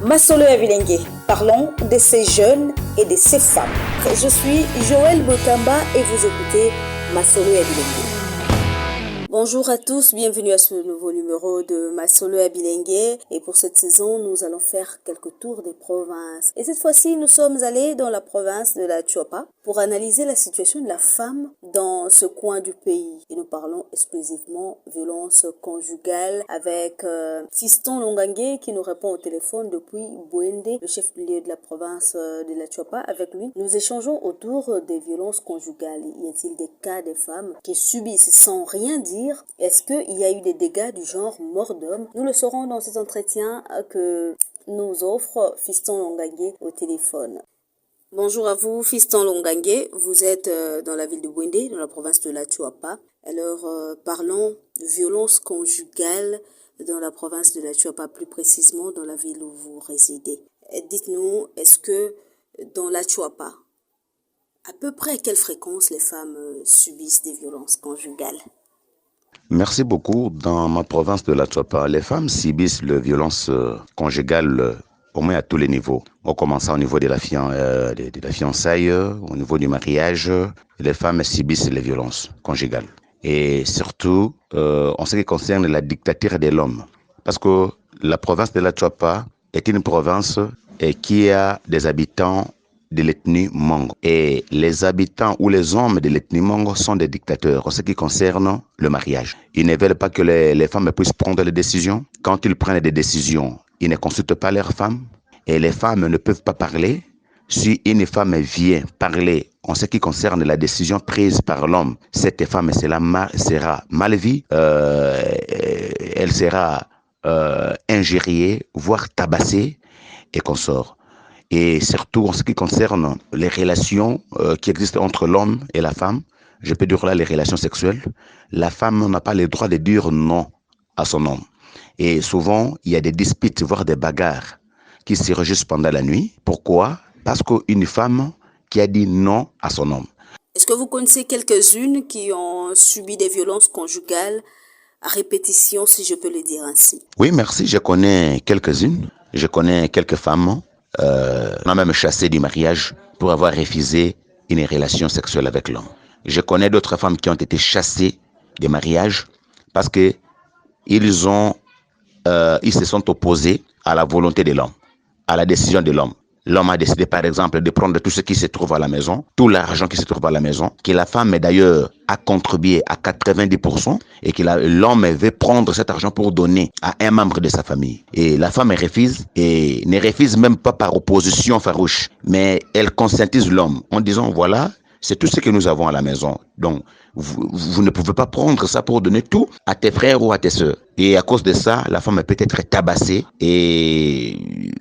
Masolo Abilengue, parlons de ces jeunes et de ces femmes. Je suis Joël Botamba et vous écoutez Masolo Abilengue. Bonjour à tous, bienvenue à ce nouveau numéro de Masolo Abilengue. Et pour cette saison, nous allons faire quelques tours des provinces. Et cette fois-ci, nous sommes allés dans la province de la Tchoapa pour analyser la situation de la femme dans ce coin du pays. Et nous parlons exclusivement violence conjugale avec Fiston Longangue qui nous répond au téléphone depuis Bouende, le chef-lieu de la province de la Tchoapa. Avec lui, nous échangeons autour des violences conjugales. Y a-t-il des cas des femmes qui subissent sans rien dire? Est-ce qu'il y a eu des dégâts du genre mort d'homme? Nous le saurons dans cet entretien que nous offre Fiston Longangue au téléphone. Bonjour à vous, Fiston Longangue. Vous êtes dans la ville de Bouende, dans la province de la Tchoapa. Alors, parlons de violence conjugale dans la province de la Tchoapa, plus précisément dans la ville où vous résidez. Dites-nous, est-ce que dans la Tchoapa, à peu près à quelle fréquence les femmes subissent des violences conjugales? Merci beaucoup. Dans ma province de la Tchoapa, les femmes subissent les violences conjugales au moins à tous les niveaux. En commençant au niveau de la fiançailles, au niveau du mariage, les femmes subissent les violences conjugales. Et surtout, en ce qui concerne la dictature de l'homme. Parce que la province de la Tchoapa est une province qui a des habitants de l'ethnie Mongo. Et les habitants ou les hommes de l'ethnie Mongo sont des dictateurs en ce qui concerne le mariage. Ils ne veulent pas que les femmes puissent prendre les décisions. Quand ils prennent des décisions, ils ne consultent pas leurs femmes. Et les femmes ne peuvent pas parler. Si une femme vient parler en ce qui concerne la décision prise par l'homme, cette femme sera mal vue. Elle sera injuriée, voire tabassée et consort. Et surtout en ce qui concerne les relations qui existent entre l'homme et la femme, je peux dire là les relations sexuelles, la femme n'a pas le droit de dire non à son homme. Et souvent, il y a des disputes, voire des bagarres qui se régissent pendant la nuit. Pourquoi? Parce qu'une femme qui a dit non à son homme. Est-ce que vous connaissez quelques-unes qui ont subi des violences conjugales à répétition, si je peux le dire ainsi? Oui, merci. Je connais quelques-unes. Je connais quelques femmes. On a même chassé du mariage pour avoir refusé une relation sexuelle avec l'homme. Je connais d'autres femmes qui ont été chassées du mariage parce que ils se sont opposés à la volonté de l'homme, à la décision de l'homme. L'homme a décidé, par exemple, de prendre tout ce qui se trouve à la maison, tout l'argent qui se trouve à la maison, que la femme, d'ailleurs, a contribué à 90% et que l'homme veut prendre cet argent pour donner à un membre de sa famille. Et la femme refuse et ne refuse même pas par opposition farouche, mais elle conscientise l'homme en disant, voilà, c'est tout ce que nous avons à la maison. Donc, vous ne pouvez pas prendre ça pour donner tout à tes frères ou à tes sœurs. Et à cause de ça, la femme peut être tabassée et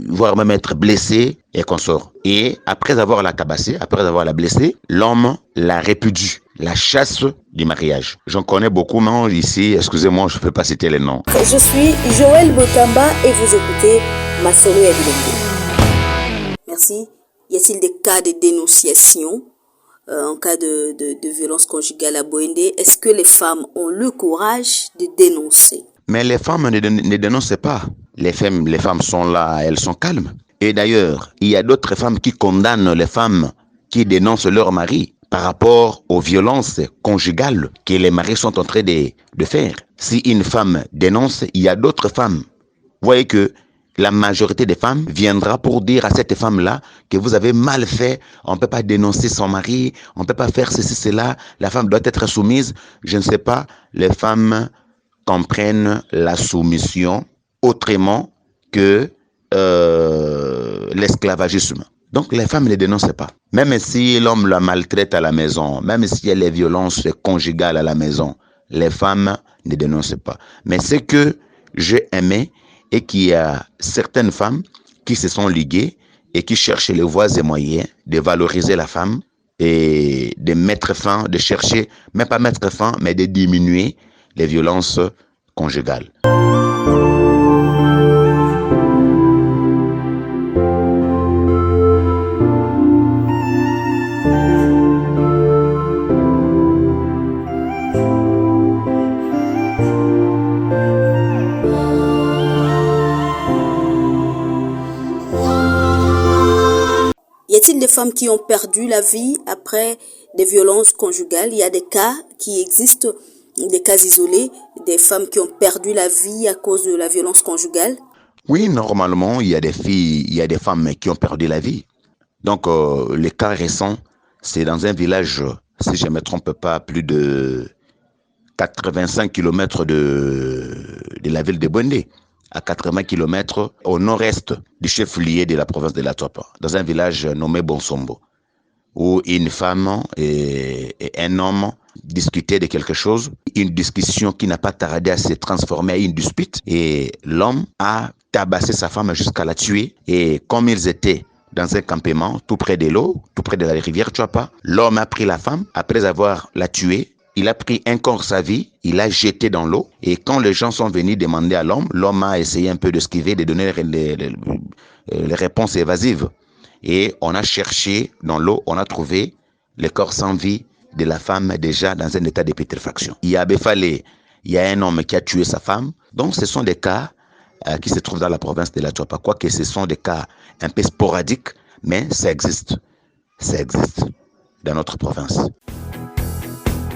voire même être blessée et consort. Et après avoir la tabassée, après avoir la blessée, l'homme la répudie, la chasse du mariage. J'en connais beaucoup, mais ici, excusez-moi, je ne peux pas citer les noms. Je suis Joël Botamba et vous écoutez Masolo Abilengue. Merci. Y a-t-il des cas de dénonciation en cas de violence conjugale à Bouende? Est-ce que les femmes ont le courage de dénoncer? Mais les femmes ne dénoncent pas. Les femmes sont là, elles sont calmes. Et d'ailleurs, il y a d'autres femmes qui condamnent les femmes qui dénoncent leur mari par rapport aux violences conjugales que les maris sont en train de faire. Si une femme dénonce, il y a d'autres femmes. Vous voyez que la majorité des femmes viendra pour dire à cette femme-là que vous avez mal fait, on ne peut pas dénoncer son mari, on ne peut pas faire ceci, cela, la femme doit être soumise. Je ne sais pas, les femmes comprennent la soumission autrement que l'esclavagisme. Donc les femmes ne dénoncent pas. Même si l'homme la maltraite à la maison, même s'il y a les violences conjugales à la maison, les femmes ne dénoncent pas. Mais ce que j'ai aimé, et qu'il y a certaines femmes qui se sont liguées et qui cherchent les voies et moyens de valoriser la femme et de mettre fin, de chercher, même pas mettre fin, mais de diminuer les violences conjugales. a-t-il des femmes qui ont perdu la vie après des violences conjugales? Il y a des cas qui existent, des cas isolés, des femmes qui ont perdu la vie à cause de la violence conjugale? Oui, normalement, il y a des filles, il y a des femmes qui ont perdu la vie. Donc, les cas récents, c'est dans un village, si je ne me trompe pas, plus de 85 km de la ville de Bondé, à 80 km au nord-est du chef-lieu de la province de la Tuapa, dans un village nommé Bonsombo, où une femme et un homme discutaient de quelque chose, une discussion qui n'a pas tardé à se transformer en une dispute, et l'homme a tabassé sa femme jusqu'à la tuer, et comme ils étaient dans un campement tout près de l'eau, tout près de la rivière Tuapa, l'homme a pris la femme, après avoir la tuée, il a pris un corps sa vie, il l'a jeté dans l'eau, et quand les gens sont venus demander à l'homme a essayé un peu d'esquiver, de donner les réponses évasives. Et on a cherché dans l'eau, on a trouvé le corps sans vie de la femme déjà dans un état de putréfaction. Il y a un homme qui a tué sa femme. Donc ce sont des cas qui se trouvent dans la province de la Tuapa. Quoique ce sont des cas un peu sporadiques, mais ça existe. Ça existe dans notre province.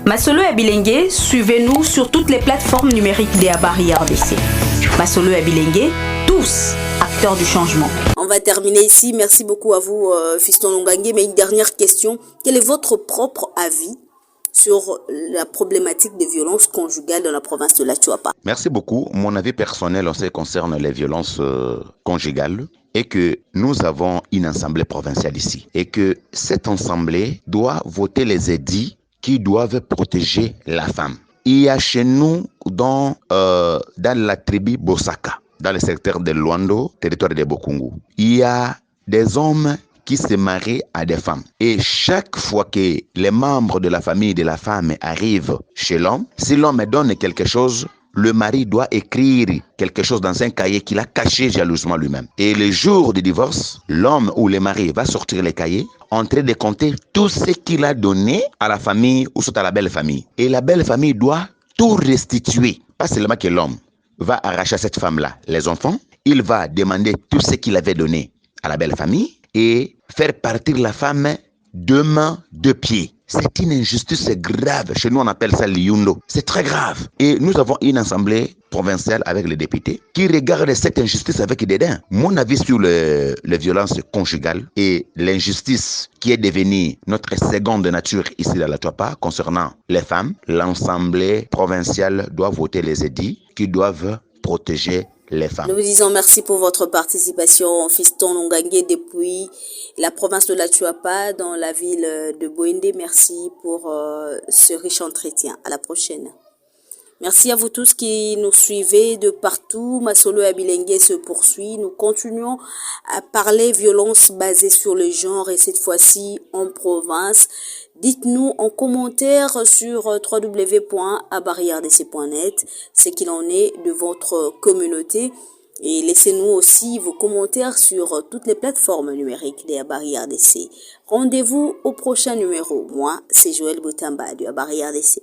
Masolo Abilengue, suivez-nous sur toutes les plateformes numériques des Abari RDC. Masolo Abilengue, tous acteurs du changement. On va terminer ici. Merci beaucoup à vous, Fiston Longangue. Mais une dernière question. Quel est votre propre avis sur la problématique des violences conjugales dans la province de la Tuapa? Merci beaucoup. Mon avis personnel en ce qui concerne les violences conjugales est que nous avons une assemblée provinciale ici et que cette assemblée doit voter les édits qui doivent protéger la femme. Il y a chez nous dans la tribu Bosaka, dans le secteur de Luando, territoire de Bokungu, il y a des hommes qui se marient à des femmes. Et chaque fois que les membres de la famille de la femme arrivent chez l'homme, si l'homme donne quelque chose, le mari doit écrire quelque chose dans un cahier qu'il a caché jalousement lui-même. Et le jour du divorce, l'homme ou le mari va sortir les cahiers en train de compter tout ce qu'il a donné à la famille ou soit à la belle famille. Et la belle famille doit tout restituer. Pas seulement que l'homme va arracher à cette femme-là les enfants, il va demander tout ce qu'il avait donné à la belle famille et faire partir la femme deux mains, deux pieds. C'est une injustice grave. Chez nous, on appelle ça l'iundo. C'est très grave. Et nous avons une assemblée provinciale avec les députés qui regarde cette injustice avec dédain. Mon avis sur les violences conjugales et l'injustice qui est devenue notre seconde nature ici dans la Tuapa concernant les femmes, l'assemblée provinciale doit voter les édits qui doivent protéger les femmes. Nous vous disons merci pour votre participation, Fiston Longangue, depuis la province de la Tuapa, dans la ville de Boende. Merci pour ce riche entretien. À la prochaine. Merci à vous tous qui nous suivez de partout. Masolo Abilengue se poursuit. Nous continuons à parler violence basée sur le genre et cette fois-ci en province. Dites-nous en commentaire sur www.abarirdc.net ce qu'il en est de votre communauté et laissez-nous aussi vos commentaires sur toutes les plateformes numériques des Abari RDC. Rendez-vous au prochain numéro. Moi, c'est Joël Boutamba du Abari RDC.